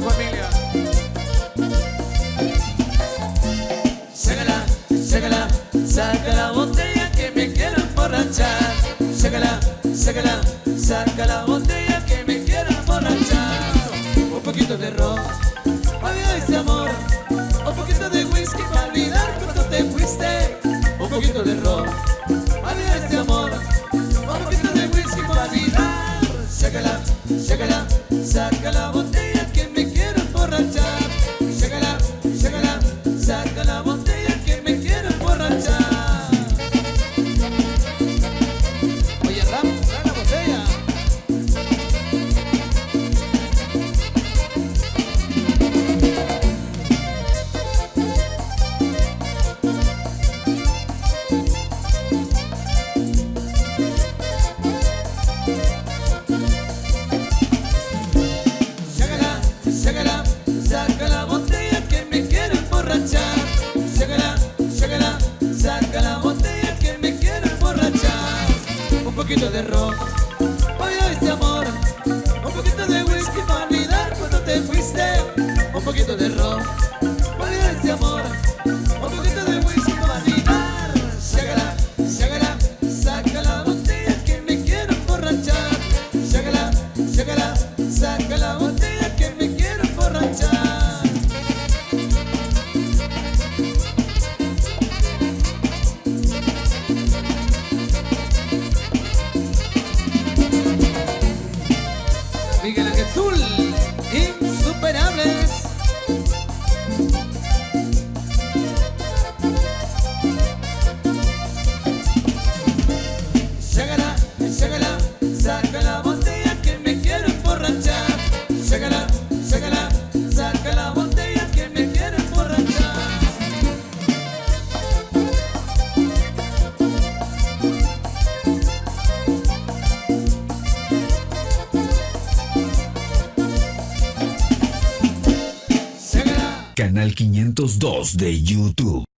su familia. Sácala, sácala, saca la botella que me quiero emborrachar. Sácala, sácala, saca la botella que me quiero emborrachar. Un poquito de ron, para olvidar este amor. Un poquito de whisky para olvidar cuando te fuiste. Un poquito de ron, para olvidar este amor. Un poquito de whisky para olvidar. Sácala, sácala, saca la botella que me quiero emborrachar. Sácala, sácala, saca la botella que me quiero emborrachar. Oye, Ram, trae la botella. Sácala, sácala, saca la botella que me quiero emborrachar. Sácala, sácala, saca la botella que me quiero emborrachar. Un poquito de ron, para olvidar este amor. Un poquito de whisky para olvidar cuando te fuiste. Un poquito de ron, para olvidar este amor. Un poquito de whisky para olvidar. Sácala, sácala, saca la botella que me quiero emborrachar. Sácala, sácala, saca la botella que me quiero emborrachar. Miguel Ángel Zul, Insuperables. Sácala, sácala, saca la botella que me quiero emborrachar. Sácala, sácala, saca la botella que me quiero emborrachar. Sácala. Canal 502 de YouTube.